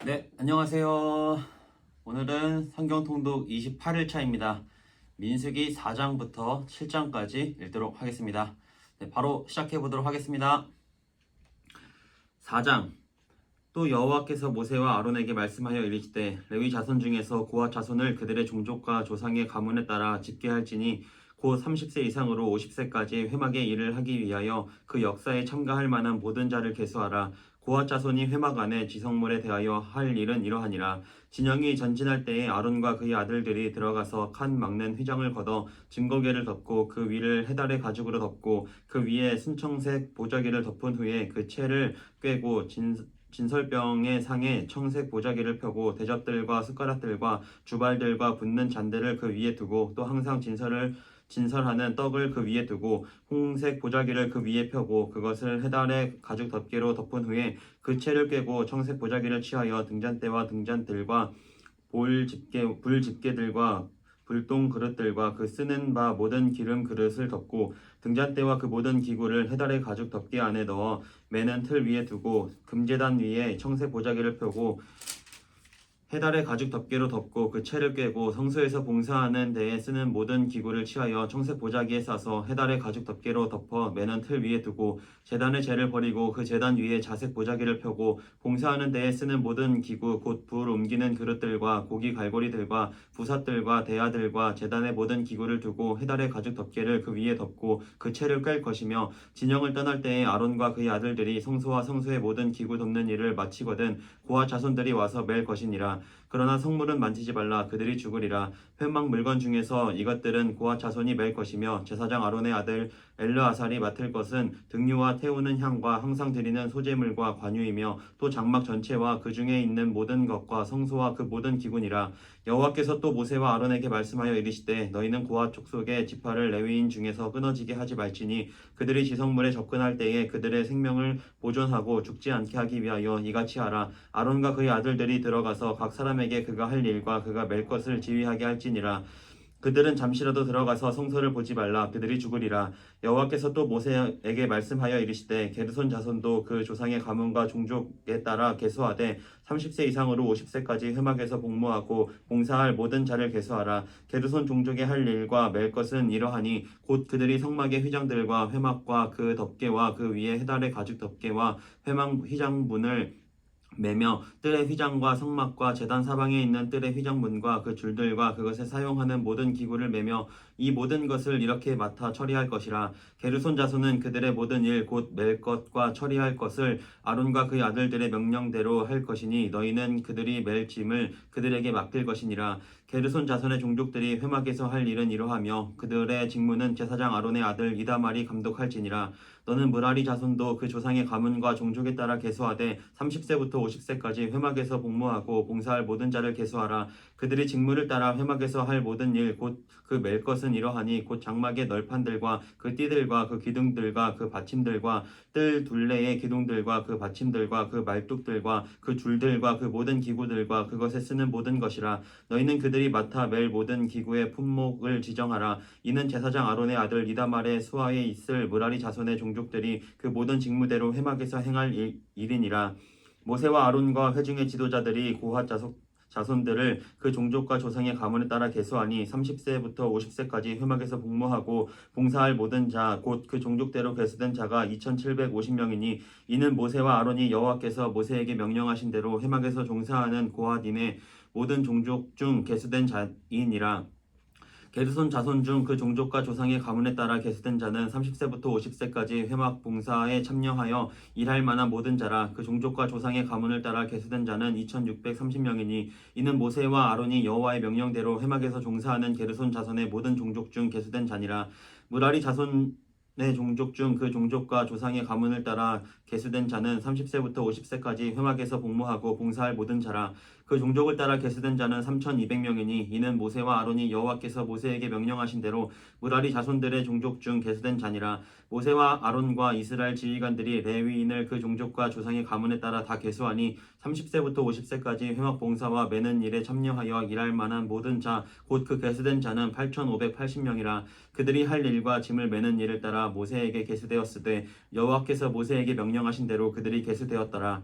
네, 안녕하세요. 오늘은 성경 통독 28일차입니다. 민수기 4장부터 7장까지 읽도록 하겠습니다. 네, 바로 시작해 보도록 하겠습니다. 4장. 또 여호와께서 모세와 아론에게 말씀하여 이르시되 레위 자손 중에서 고핫 자손을 그들의 종족과 조상의 가문에 따라 집계할지니 곧 30세 이상으로 50세까지 회막의 일을 하기 위하여 그 역사에 참가할 만한 모든 자를 계수하라. 고핫 자손이 회막 안에 지성물에 대하여 할 일은 이러하니라. 진영이 전진할 때에 아론과 그의 아들들이 들어가서 칸 막는 휘장을 걷어 증거계를 덮고 그 위를 해달의 가죽으로 덮고 그 위에 순청색 보자기를 덮은 후에 그 채를 꿰고 진설병의 상에 청색 보자기를 펴고 대접들과 숟가락들과 주발들과 붓는 잔들을 그 위에 두고 또 항상 진설하는 떡을 그 위에 두고 홍색 보자기를 그 위에 펴고 그것을 해달의 가죽 덮개로 덮은 후에 그 채를 꿰고 청색 보자기를 취하여 등잔대와 등잔들과 불집게들과 불똥 그릇들과 그 쓰는 바 모든 기름 그릇을 덮고 등잔대와 그 모든 기구를 해달의 가죽 덮개 안에 넣어 매는 틀 위에 두고 금제단 위에 청색 보자기를 펴고 해달의 가죽 덮개로 덮고 그 채를 꿰고 성소에서 봉사하는 데에 쓰는 모든 기구를 취하여 청색 보자기에 싸서 해달의 가죽 덮개로 덮어 매는 틀 위에 두고 제단의 재를 버리고 그 제단 위에 자색 보자기를 펴고 봉사하는 데에 쓰는 모든 기구 곧 불 옮기는 그릇들과 고기 갈고리들과 부삿들과 대야들과 제단의 모든 기구를 두고 해달의 가죽 덮개를 그 위에 덮고 그 채를 꿰 것이며 진영을 떠날 때에 아론과 그의 아들들이 성소와 성소의 모든 기구 돕는 일을 마치거든 고아 자손들이 와서 맬 것이니라. 그러나 성물은 만지지 말라. 그들이 죽으리라. 회막 물건 중에서 이것들은 고아 자손이 맬 것이며 제사장 아론의 아들 엘르아살이 맡을 것은 등유와 태우는 향과 항상 드리는 소제물과 관유이며 또 장막 전체와 그 중에 있는 모든 것과 성소와 그 모든 기구니라. 여호와께서 또 모세와 아론에게 말씀하여 이르시되 너희는 고아 족속의 지파를 레위인 중에서 끊어지게 하지 말지니 그들이 지성물에 접근할 때에 그들의 생명을 보존하고 죽지 않게 하기 위하여 이같이 하라. 아론과 그의 아들들이 들어가서 각 사람에게 그가 할 일과 그가 맬 것을 지휘하게 할지니라. 그들은 잠시라도 들어가서 성소를 보지 말라. 그들이 죽으리라. 여호와께서 또 모세에게 말씀하여 이르시되 게르손 자손도 그 조상의 가문과 종족에 따라 계수하되 30세 이상으로 50세까지 회막에서 복무하고 봉사할 모든 자를 계수하라. 게르손 종족의 할 일과 맬 것은 이러하니 곧 그들이 성막의 휘장들과 회막과 그 덮개와 그 위에 해달의 가죽 덮개와 회막 휘장문을 매며 뜰의 휘장과 성막과 제단 사방에 있는 뜰의 휘장문과 그 줄들과 그것에 사용하는 모든 기구를 매며 이 모든 것을 이렇게 맡아 처리할 것이라. 게르손 자손은 그들의 모든 일 곧 맬 것과 처리할 것을 아론과 그의 아들들의 명령대로 할 것이니 너희는 그들이 맬 짐을 그들에게 맡길 것이니라. 게르손 자손의 종족들이 회막에서 할 일은 이러하며 그들의 직무는 제사장 아론의 아들 이다말이 감독할지니라. 너는 므라리 자손도 그 조상의 가문과 종족에 따라 계수하되 30세부터 50세까지 회막에서 복무하고 봉사할 모든 자를 계수하라. 그들이 직무를 따라 회막에서 할 모든 일 곧 그 맬 것은 이러하니 곧 장막의 널판들과 그 띠들과 그 기둥들과 그 받침들과 뜰 둘레의 기둥들과 그 받침들과 그 말뚝들과 그 줄들과 그 모든 기구들과 그것에 쓰는 모든 것이라. 너희는 그들이 맡아 맬 모든 기구의 품목을 지정하라. 이는 제사장 아론의 아들 이다말의 수하에 있을 므라리 자손의 종족들이 그 모든 직무대로 회막에서 행할 일이니라. 모세와 아론과 회중의 지도자들이 고핫 자손들을 그 종족과 조상의 가문에 따라 계수하니 30세부터 50세까지 회막에서 복무하고 봉사할 모든 자 곧 그 종족대로 계수된 자가 2750명이니 이는 모세와 아론이 여호와께서 모세에게 명령하신 대로 회막에서 종사하는 고핫인의 모든 종족 중 계수된 자이니라. 게르손 자손 중 그 종족과 조상의 가문에 따라 계수된 자는 30세부터 50세까지 회막 봉사에 참여하여 일할 만한 모든 자라. 그 종족과 조상의 가문을 따라 계수된 자는 2630명이니 이는 모세와 아론이 여호와의 명령대로 회막에서 종사하는 게르손 자손의 모든 종족 중 계수된 자니라. 므라리 자손의 종족 중 그 종족과 조상의 가문을 따라 계수된 자는 30세부터 50세까지 회막에서 복무하고 봉사할 모든 자라. 그 종족을 따라 계수된 자는 3200명이니 이는 모세와 아론이 여호와께서 모세에게 명령하신 대로 므라리 자손들의 종족 중 계수된 자니라. 모세와 아론과 이스라엘 지휘관들이 레위인을 그 종족과 조상의 가문에 따라 다 계수하니 30세부터 50세까지 회막 봉사와 매는 일에 참여하여 일할 만한 모든 자 곧 그 계수된 자는 8580명이라. 그들이 할 일과 짐을 매는 일을 따라 모세에게 계수되었으되 여호와께서 모세에게 명령하신 대로 그들이 계수되었더라.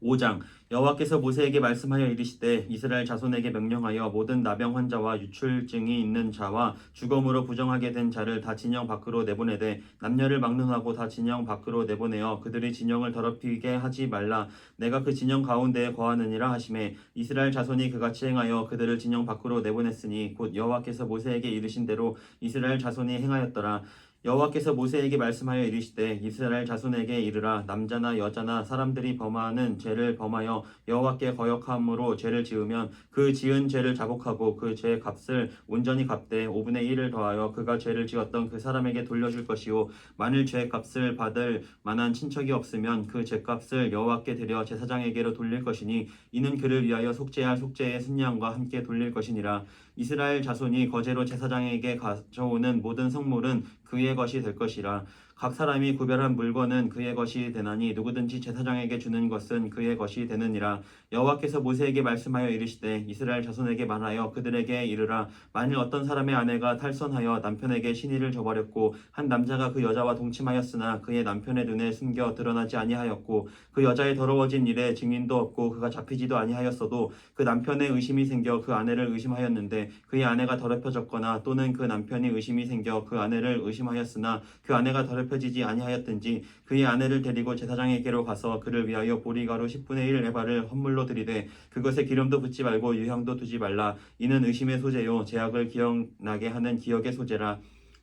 5장 여호와께서 모세에게 말씀하여 이르시되 이스라엘 자손에게 명령하여 모든 나병 환자와 유출증이 있는 자와 죽음으로 부정하게 된 자를 다 진영 밖으로 내보내되 남녀를 막론하고 다 진영 밖으로 내보내어 그들이 진영을 더럽히게 하지 말라. 내가 그 진영 가운데에 거하느니라 하시매 이스라엘 자손이 그같이 행하여 그들을 진영 밖으로 내보냈으니 곧 여호와께서 모세에게 이르신 대로 이스라엘 자손이 행하였더라. 여호와께서 모세에게 말씀하여 이르시되 이스라엘 자손에게 이르라. 남자나 여자나 사람들이 범하는 죄를 범하여 여호와께 거역함으로 죄를 지으면 그 지은 죄를 자복하고 그 죄 값을 온전히 갚되 5분의 1을 더하여 그가 죄를 지었던 그 사람에게 돌려줄 것이요 만일 죄 값을 받을 만한 친척이 없으면 그 죄값을 여호와께 드려 제사장에게로 돌릴 것이니 이는 그를 위하여 속죄할 속죄의 순양과 함께 돌릴 것이니라. 이스라엘 자손이 거제로 제사장에게 가져오는 모든 성물은 그의 것이 될 것이라. 각 사람이 구별한 물건은 그의 것이 되나니 누구든지 제사장에게 주는 것은 그의 것이 되느니라. 여호와께서 모세에게 말씀하여 이르시되 이스라엘 자손에게 말하여 그들에게 이르라. 만일 어떤 사람의 아내가 탈선하여 남편에게 신의를 저버렸고 한 남자가 그 여자와 동침하였으나 그의 남편의 눈에 숨겨 드러나지 아니하였고 그 여자의 더러워진 일에 증인도 없고 그가 잡히지도 아니하였어도 그 남편의 의심이 생겨 그 아내를 의심하였는데 그의 아내가 더럽혀졌거나 또는 그 남편이 의심이 생겨 그 아내를 의심하였으나 그 아내가 더럽혀지지 아니하였든지 그의 아내를 데리고 제사장에게로 가서 그를 위하여 보리가루 10분의 1 에바를 헌물로 드리되 그것에 기름도 붓지 말고 유향도 두지 말라. 이는 의심의 소재요 죄악을 기억나게 하는 기억의 소재라.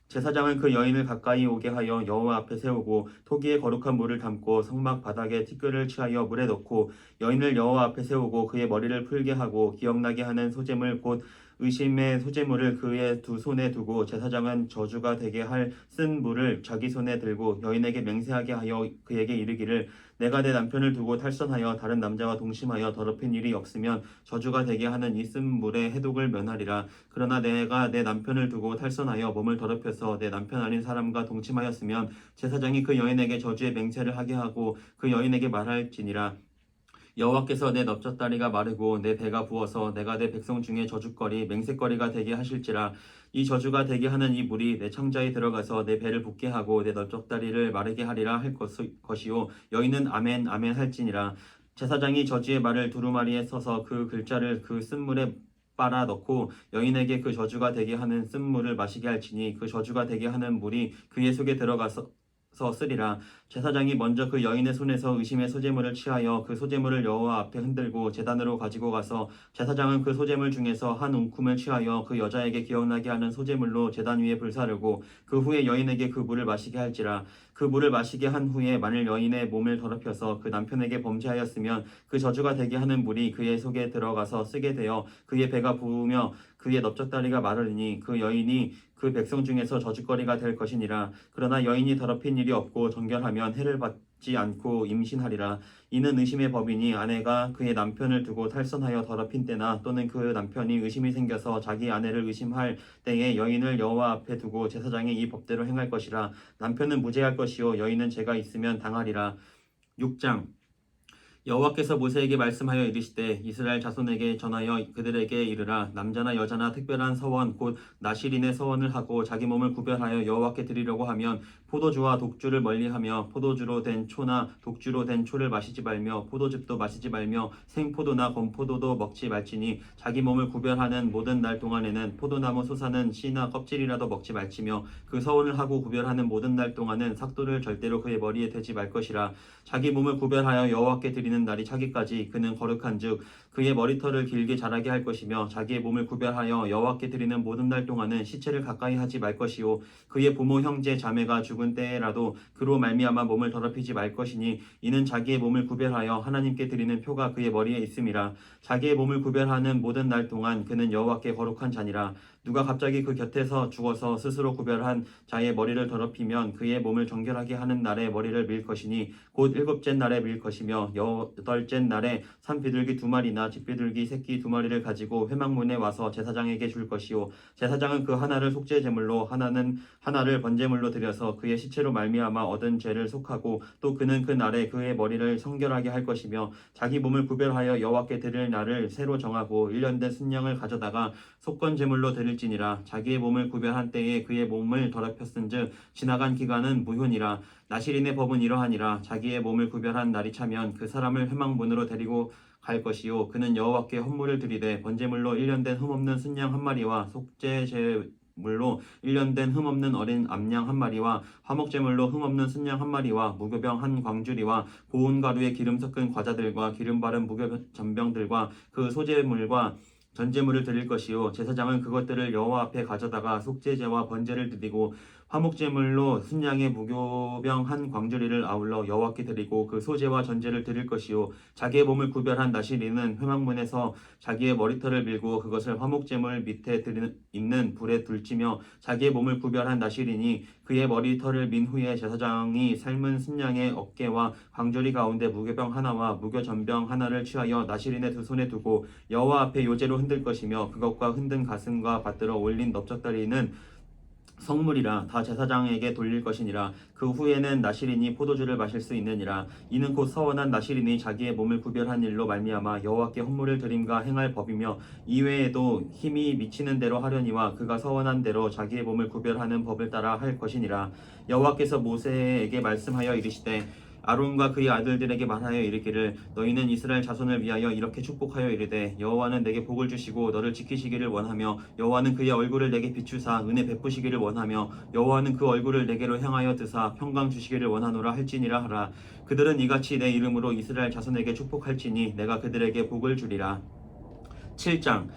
제사장은 그 여인을 가까이 오게 하여 여호와 앞에 세우고 토기에 거룩한 물을 담고 성막 바닥에 티끌을 취하여 물에 넣고 여인을 여호와 앞에 세우고 그의 머리를 풀게 하고 기억나게 하는 소재물 곧 의심의 소재물을 그의 두 손에 두고 제사장은 저주가 되게 할 쓴 물을 자기 손에 들고 여인에게 맹세하게 하여 그에게 이르기를 내가 내 남편을 두고 탈선하여 다른 남자와 동침하여 더럽힌 일이 없으면 저주가 되게 하는 이 쓴 물의 해독을 면하리라. 그러나 내가 내 남편을 두고 탈선하여 몸을 더럽혀서 내 남편 아닌 사람과 동침하였으면 제사장이 그 여인에게 저주의 맹세를 하게 하고 그 여인에게 말할지니라. 여호와께서 내 넓적다리가 마르고 내 배가 부어서 내가 내 백성 중에 저주거리 맹세거리가 되게 하실지라. 이 저주가 되게 하는 이 물이 내 창자에 들어가서 내 배를 붓게 하고 내 넓적다리를 마르게 하리라 할 것이요 여인은 아멘 아멘 할지니라. 제사장이 저주의 말을 두루마리에 써서 그 글자를 그 쓴물에 빨아 넣고 여인에게 그 저주가 되게 하는 쓴물을 마시게 할지니 그 저주가 되게 하는 물이 그의 속에 들어가서 쓰리라. 제사장이 먼저 그 여인의 손에서 의심의 소재물을 취하여 그 소재물을 여호와 앞에 흔들고 제단으로 가지고 가서 제사장은 그 소재물 중에서 한 움큼을 취하여 그 여자에게 기억나게 하는 소재물로 제단 위에 불사르고 그 후에 여인에게 그 물을 마시게 할지라. 그 물을 마시게 한 후에 만일 여인의 몸을 더럽혀서 그 남편에게 범죄하였으면 그 저주가 되게 하는 물이 그의 속에 들어가서 쓰게 되어 그의 배가 부으며 그의 넓적다리가 마르리니 그 여인이 그 백성 중에서 저주거리가 될 것이니라. 그러나 여인이 더럽힌 일이 없고 정결하면 해를 받지 않고 임신하리라. 이는 의심의 법이니 아내가 그의 남편을 두고 탈선하여 더럽힌 때나 또는 그 남편이 의심이 생겨서 자기 아내를 의심할 때에 여인을 여호와 앞에 두고 제사장이 이 법대로 행할 것이라. 남편은 무죄할 것이요 여인은 죄가 있으면 당하리라. 6장 여호와께서 모세에게 말씀하여 이르시되 이스라엘 자손에게 전하여 그들에게 이르라. 남자나 여자나 특별한 서원 곧 나실인의 서원을 하고 자기 몸을 구별하여 여호와께 드리려고 하면 포도주와 독주를 멀리하며 포도주로 된 초나 독주로 된 초를 마시지 말며 포도즙도 마시지 말며 생포도나 건포도도 먹지 말지니 자기 몸을 구별하는 모든 날 동안에는 포도나무 솟아는 씨나 껍질이라도 먹지 말지며 그 서원을 하고 구별하는 모든 날 동안은 삭도를 절대로 그의 머리에 대지 말 것이라. 자기 몸을 구별하여 여호와께 드리는 날이 차기까지 그는 거룩한즉 그의 머리털을 길게 자라게 할 것이며 자기의 몸을 구별하여 여호와께 드리는 모든 날 동안은 시체를 가까이 하지 말 것이요 그의 부모 형제 자매가 죽은 때라도 그로 말미암아 몸을 더럽히지 말 것이니 이는 자기의 몸을 구별하여 하나님께 드리는 표가 그의 머리에 있음이라. 자기의 몸을 구별하는 모든 날 동안 그는 여호와께 거룩한 자니라. 누가 갑자기 그 곁에서 죽어서 스스로 구별한 자의 머리를 더럽히면 그의 몸을 정결하게 하는 날에 머리를 밀 것이니 곧 일곱째 날에 밀 것이며 여덟째 날에 산비둘기 2마리나 집비둘기 새끼 2마리를 가지고 회막문에 와서 제사장에게 줄 것이요 제사장은 그 하나를 속죄 제물로 하나를 번제물로 드려서 그의 시체로 말미암아 얻은 죄를 속하고 또 그는 그 날에 그의 머리를 성결하게 할 것이며 자기 몸을 구별하여 여호와께 드릴 날을 새로 정하고 1년 된 순양을 가져다가 속건 제물로 드릴 드릴지니라. 자기의 몸을 구별한 때에 그의 몸을 더럽혔은즉 지나간 기간은 무효니라. 나실인의 법은 이러하니라. 자기의 몸을 구별한 날이 차면 그 사람을 회막문으로 데리고 갈 것이요 그는 여호와께 헌물을 드리되 번제물로 1년 된 흠없는 순양 한 마리와 속죄제물로 1년 된 흠없는 어린 암양 한 마리와 화목제물로 흠없는 순양 한 마리와 무교병 한 광주리와 고운 가루에 기름 섞은 과자들과 기름 바른 무교전병들과 그 소제물과 전제물을 드릴 것이요 제사장은 그것들을 여호와 앞에 가져다가 속죄제와 번제를 드리고 화목제물로 순양의 무교병 한 광주리를 아울러 여호와께 드리고 그 소제와 전제를 드릴 것이요 자기의 몸을 구별한 나실인은 회막문에서 자기의 머리털을 밀고 그것을 화목제물 밑에 있는 불에 둘치며 자기의 몸을 구별한 나실인이 그의 머리털을 민 후에 제사장이 삶은 순양의 어깨와 광주리 가운데 무교병 하나와 무교전병 하나를 취하여 나실인의 두 손에 두고 여호와 앞에 요제로 흔들 것이며 그것과 흔든 가슴과 받들어 올린 넓적다리는 성물이라 다 제사장에게 돌릴 것이니라. 그 후에는 나실인이 포도주를 마실 수 있느니라. 이는 곧 서원한 나실인이 자기의 몸을 구별한 일로 말미암아 여호와께 헌물을 드림과 행할 법이며 이외에도 힘이 미치는 대로 하려니와 그가 서원한 대로 자기의 몸을 구별하는 법을 따라 할 것이니라. 여호와께서 모세에게 말씀하여 이르시되 아론과 그의 아들들에게 말하여 이르기를 너희는 이스라엘 자손을 위하여 이렇게 축복하여 이르되 여호와는 내게 복을 주시고 너를 지키시기를 원하며 여호와는 그의 얼굴을 내게 비추사 은혜 베푸시기를 원하며 여호와는 그 얼굴을 내게로 향하여 드사 평강 주시기를 원하노라 할지니라 하라. 그들은 이같이 내 이름으로 이스라엘 자손에게 축복할지니 내가 그들에게 복을 주리라. 7장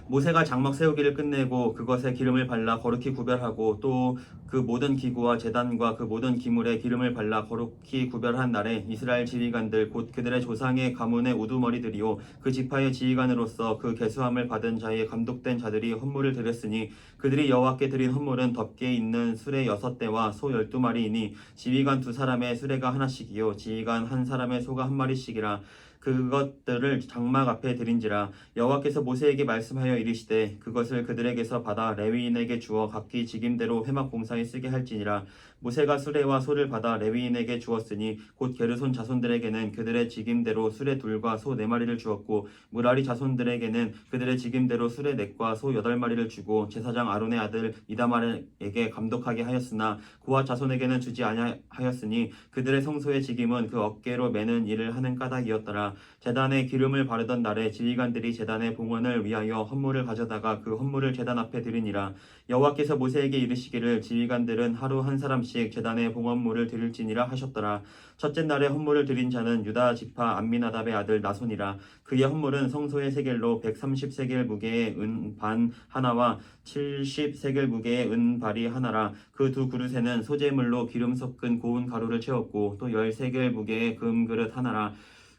모세가 장막 세우기를 끝내고 그것에 기름을 발라 거룩히 구별하고 또 그 모든 기구와 제단과 그 모든 기물에 기름을 발라 거룩히 구별한 날에 이스라엘 지휘관들 곧 그들의 조상의 가문의 우두머리들이요 그 지파의 지휘관으로서 그 계수함을 받은 자의 감독된 자들이 헌물을 드렸으니 그들이 여호와께 드린 헌물은 덮개 있는 수레 6대와 소 12마리이니 지휘관 2사람의 수레가 하나씩이요 지휘관 한 사람의 소가 한 마리씩이라. 그것들을 장막 앞에 드린지라. 여호와께서 모세에게 말씀하여 이르시되 그것을 그들에게서 받아 레위인에게 주어 각기 직임대로 회막 공사에 쓰게 할지니라. 모세가 수레와 소를 받아 레위인에게 주었으니 곧 게르손 자손들에게는 그들의 직임대로 수레 2과 소 4마리를 주었고 무라리 자손들에게는 그들의 직임대로 수레 4과 소 8마리를 주고 제사장 아론의 아들 이다말에게 감독하게 하였으나 고핫 자손에게는 주지 아니하였으니 그들의 성소의 직임은 그 어깨로 매는 일을 하는 까닭이었더라. 제단에 기름을 바르던 날에 지휘관들이 제단의 봉헌을 위하여 헌물을 가져다가 그 헌물을 제단 앞에 드리니라. 여호와께서 모세에게 이르시기를 지휘관들은 하루 한 사람씩 제단의 봉헌물을 드릴지니라 하셨더라. 첫째 날에 헌물을 드린 자는 유다 지파 암미나답의 아들 나손이라. 그의 헌물은 성소의 세겔로 130세겔 무게의 은 반 하나와 70세겔 무게의 은 발이 하나라. 그 두 그릇에는 소재물로 기름 섞은 고운 가루를 채웠고 또 10세겔 무게의 금 그릇 하나라.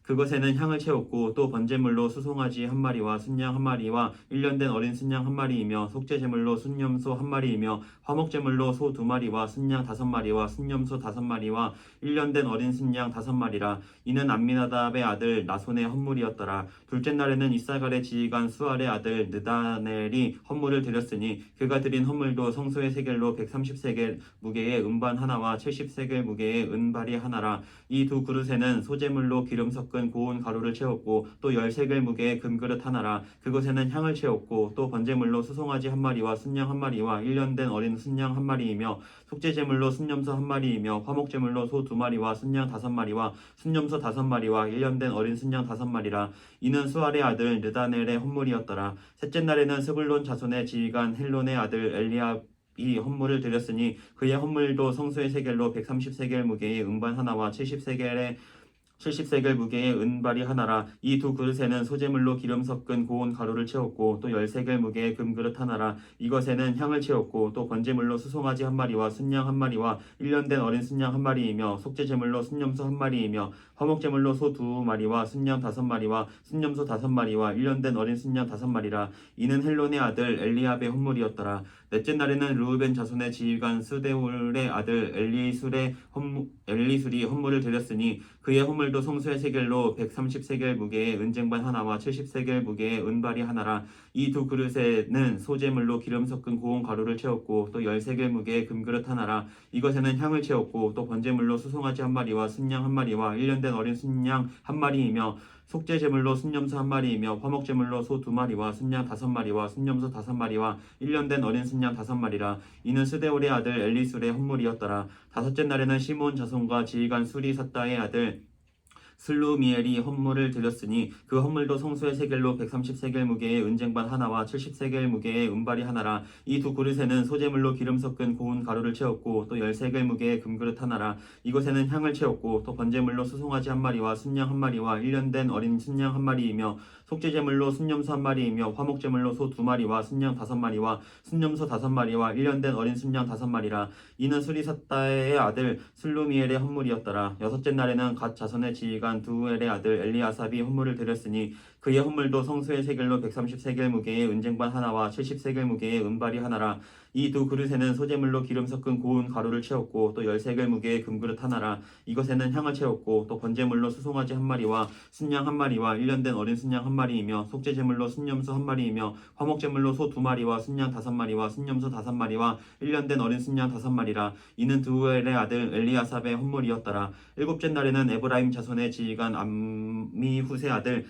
그것에는 향을 채웠고 또 번제물로 수송아지 한 마리와 순양 한 마리와 1년 된 어린 순양 한 마리이며 속죄제물로 순염소 한 마리이며 화목제물로 소 2마리와 순양 5마리와 순염소 5마리와 1년 된 어린 순양 5마리라. 이는 암미나답의 아들 나손의 헌물이었더라. 둘째 날에는 이사갈의 지휘관 수알의 아들 느다넬이 헌물을 드렸으니 그가 드린 헌물도 성소의 세겔로 130세겔 무게의 은반 하나와 70세겔 무게의 은발이 하나라. 이 두 그릇에는 소제물로 기름 섞은 고운 가루를 채웠고 또 10세겔 무게의 금그릇 하나라. 그것에는 향을 채웠고 또 번제물로 수송아지 한 마리와 순양 한 마리와 1년 된 어린 순양 한 마리이며 속죄제물로 순염소 한 마리이며 화목제물로 소 2마리와 순양 5마리와 순염소 5마리와 1년 된 어린 순양 5마리라. 이는 수알의 아들 느다넬의 헌물이었더라. 셋째 날에는 스불론 자손의 지휘관 헬론의 아들 엘리압 이 헌물을 드렸으니 그의 헌물도 성소의 세겔로 130세겔 무게의 은반 하나와 70세겔 무게의 은발이 하나라. 이 두 그릇에는 소재물로 기름 섞은 고운 가루를 채웠고 또 10세겔 무게의 금그릇 하나라. 이것에는 향을 채웠고 또 번제물로 수송아지 한 마리와 순양 한 마리와 1년 된 어린 순양 한 마리이며 속죄제물로 순염소 한 마리이며 화목제물로 소 2마리와 순양 5마리와 순염소 5마리와 1년 된 어린 순양 5마리라. 이는 헬론의 아들 엘리압의 헌물이었더라. 넷째 날에는 르우벤 자손의 지휘관 스데울의 아들 엘리술이 헌물을 드렸으니 그의 헌물 헌물도 성소의 세겔로 130세겔 무게의 은쟁반 하나와 70세겔 무게의 은발이 하나라. 이 두 그릇에는 소재물로 기름 섞은 고운 가루를 채웠고 또 10세겔 무게의 금그릇 하나라. 이것에는 향을 채웠고 또 번제물로 수송아지 한 마리와 순양 한 마리와 1년 된 어린 순양 한 마리이며 속죄제물로 순념소 한 마리이며 화목제물로 소 2마리와 순양 5마리와 순념소 5마리와 1년 된 어린 순양 5마리라. 이는 스데올의 아들 엘리술의 헌물이었더라. 다섯째 날에는 시몬 자손과 지휘관 수리사다의 아들 슬루미엘이 헌물을 드렸으니 그 헌물도 성소의 세겔로 130세겔 무게의 은쟁반 하나와 70세겔 무게의 은발이 하나라. 이 두 그릇에는 소재물로 기름 섞은 고운 가루를 채웠고 또 10세겔 무게의 금그릇 하나라. 이것에는 향을 채웠고 또 번제물로 수송아지 한 마리와 순양 한 마리와 1년 된 어린 순양 한 마리이며 속죄제물로 순념소 한 마리이며 화목제물로 소 2마리와 순양 5마리와 순념소 5마리와 1년 된 어린 순양 5마리라. 이는 수리사다의 아들 슬루미엘의 헌물이었더라. 여섯째 날에는 갓 자손의 지휘관 두엘의 아들 엘리아삽이 헌물을 드렸으니 그의 헌물도 성소의 세겔로 130세겔 무게의 은쟁반 하나와 70세겔 무게의 은발이 하나라. 이 두 그릇에는 소재물로 기름 섞은 고운 가루를 채웠고 또 10세겔 무게의 금그릇 하나라. 이것에는 향을 채웠고 또 번제물로 수송아지 한 마리와 순양 한 마리와 1년 된 어린 순양 한 마리이며 속죄제물로 순념소 한 마리이며 화목제물로 소 2마리와 순양 5마리와 순념소 5마리와 1년 된 어린 순양 5마리라. 이는 두엘의 아들 엘리아삽의 헌물이었더라. 일곱째 날에는 에브라임 자손의 지휘관 암미후세 아들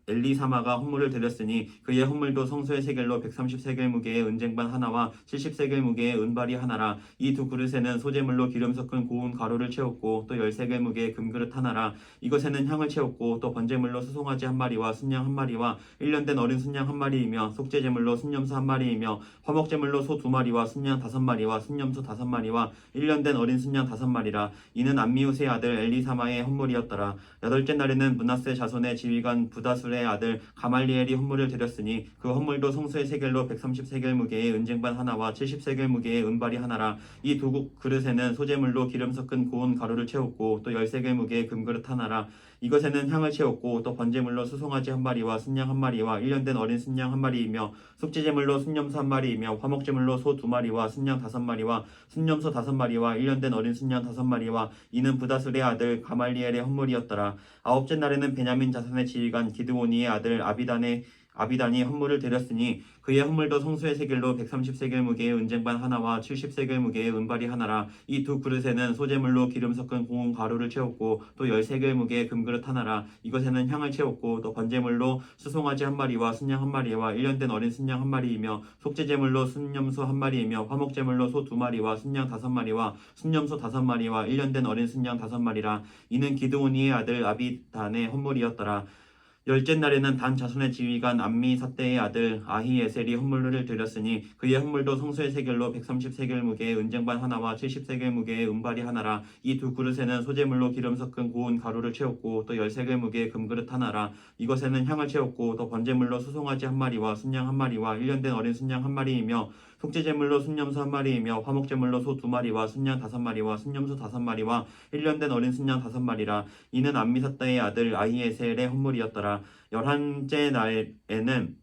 엘리사마가 헌물을 드렸으니 그의 헌물도 성소의 세겔로 130세겔 무게의 은쟁반 하나와 70세겔 무게의 은발이 하나라. 이 두 그릇에는 소재물로 기름 섞은 고운 가루를 채웠고 또 10세겔 무게의 금그릇 하나라. 이것에는 향을 채웠고 또 번제물로 수송아지 한 마리와 순양 한 마리와 1년 된 어린 순양 한 마리이며 속죄제물로 순념소 한 마리이며 화목제물로 소 2마리와 순양 5마리와 순념소 5마리와 1년 된 어린 순양 5마리라. 이는 암미우스의 아들 엘리사마의 헌물이었더라. 여덟째 날에는 므낫세 자손의 지휘관 부다술의 아들 가말리엘이 헌물을 드렸으니 그 헌물도 성소의 세겔로 130세겔 무게의 은쟁반 하나와 70세겔 무게의 은발이 하나라. 이 두 그릇에는 소재물로 기름 섞은 고운 가루를 채웠고 또 10세겔 무게의 금그릇 하나라. 이것에는 향을 채웠고 또 번제물로 수송아지 한 마리와 순양 한 마리와 1년 된 어린 순양 한 마리이며 속죄제물로 순념소 한 마리이며 화목제물로 소 2마리와 순양 5마리와 순념소 5마리와 1년 된 어린 순양 5마리와 이는 부다술의 아들 가말리엘의 헌물이었더라. 아홉째 날에는 베냐민 자손의 지휘관 기드오니의 아들 아비단이 헌물을 드렸으니 그의 헌물도 성소의 세겔로 130세겔 무게의 은쟁반 하나와 70세겔 무게의 은발이 하나라. 이 두 그릇에는 소재물로 기름 섞은 고운 가루를 채웠고 또 10세겔 무게의 금그릇 하나라. 이것에는 향을 채웠고 또 번제물로 수송아지 한 마리와 순양 한 마리와 1년 된 어린 순양 한 마리이며 속죄제물로 순념소 한 마리이며 화목제물로 소 2마리와 순양 5마리와 순념소 5마리와 1년 된 어린 순양 5마리라. 이는 기드오니의 아들 아비단의 헌물이었더라. 열째 날에는 단 자손의 지휘관 암미사대의 아들 아히에셀이 헌물을 드렸으니 그의 헌물도 성소의 세겔로 130세겔 무게의 은쟁반 하나와 70세겔 무게의 은발이 하나라. 이 두 그릇에는 소재물로 기름 섞은 고운 가루를 채웠고 또 10세겔 무게의 금그릇 하나라. 이것에는 향을 채웠고 또 번제물로 수송아지 한 마리와 순양 한 마리와 1년 된 어린 순양 한 마리이며 속죄제물로 순념소 한 마리이며 화목제물로 소 2마리와 순양 5마리와 순념소 5마리와 1년 된 어린 순양 5마리라. 이는 암미사다의 아들 아히에셀의 헌물이었더라. 11째 날에는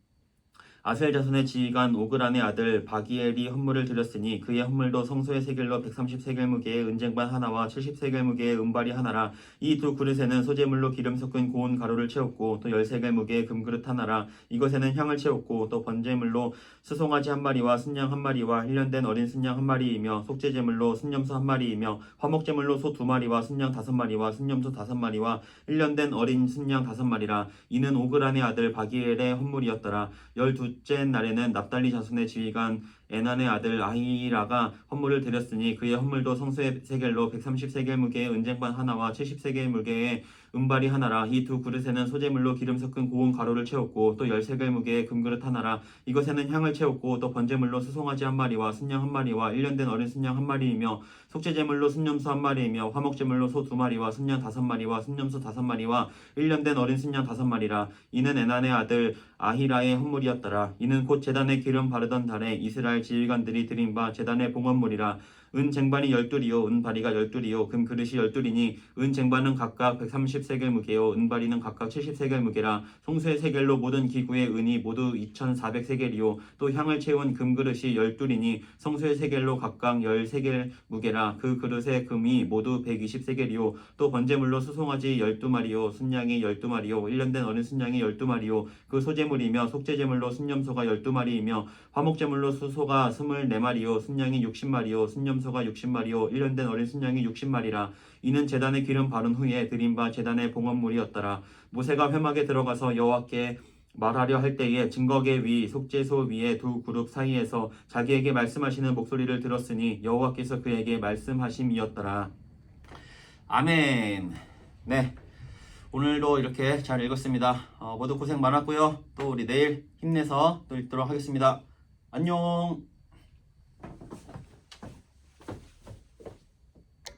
아셀 자손의 지휘관 오그란의 아들 바기엘이 헌물을 드렸으니 그의 헌물도 성소의 세겔로 130세겔 무게의 은쟁반 하나와 70세겔 무게의 은발이 하나라. 이 두 그릇에는 소재물로 기름 섞은 고운 가루를 채웠고 또 10세겔 무게의 금그릇 하나라. 이것에는 향을 채웠고 또 번제물로 수송아지 한 마리와 순양 한 마리와 1년 된 어린 순양 한 마리이며 속죄제물로 순념소 한 마리이며 화목제물로 소 2마리와 순양 5마리와 순념소 5마리와 1년 된 어린 순양 5마리라. 이는 오그란의 아들 바기엘의 헌물이었더라. 12째 날에는 납달리 자손의 지휘관 에난의 아들 아히라가 헌물을 드렸으니 그의 헌물도 성소의 세겔로 130세겔 무게의 은쟁반 하나와 70세겔 무게의 은발이 하나라. 이 두 그릇에는 소재물로 기름 섞은 고운 가루를 채웠고 또 10세겔 무게의 금그릇 하나라. 이것에는 향을 채웠고 또 번제물로 수송아지 한 마리와 순양 한 마리와 1년 된 어린 순양 한 마리이며 속죄제물로 순념소 한 마리이며 화목제물로 소 2마리와 순양 5마리와 순념소 5마리와 1년 된 어린 순양 5마리라. 이는 에난의 아들 아히라의 헌물이었더라. 이는 곧 제단에 기름 바르던 달에 이스라엘 지휘관들이 드린 바 제단의 봉헌물이라. 은 쟁반이 12리요 은 바리가 12리요 금 그릇이 12리니 은 쟁반은 각각 130세겔 무게요 은 바리는 각각 70세겔 무게라. 성수의 세겔로 모든 기구의 은이 모두 2400세겔이요 또 향을 채운 금 그릇이 12리니 성수의 세겔로 각각 10세겔 무게라. 그 그릇의 금이 모두 120세겔이요 또 번제물로 수송아지 12마리요 순양이 12마리요 1년 된 어린 순양이 12마리요 그 소제물이며 속죄제물로 순념소가 12마리이며 화목제물로 수소가 24마리요 순양이 60마리요 순념소가 60마리요 1년 된 어린 순양이 60마리라. 이는 제단의 기름 바른 후에 드린 바 제단의 봉헌물이었더라. 모세가 회막에 들어가서 여호와께 말하려 할 때에 증거계 위 속죄소 위에 두 그룹 사이에서 자기에게 말씀하시는 목소리를 들었으니 여호와께서 그에게 말씀하심이었더라. 아멘. 네, 오늘도 이렇게 잘 읽었습니다. 모두 고생 많았고요. 또 우리 내일 힘내서 또 읽도록 하겠습니다. 안녕.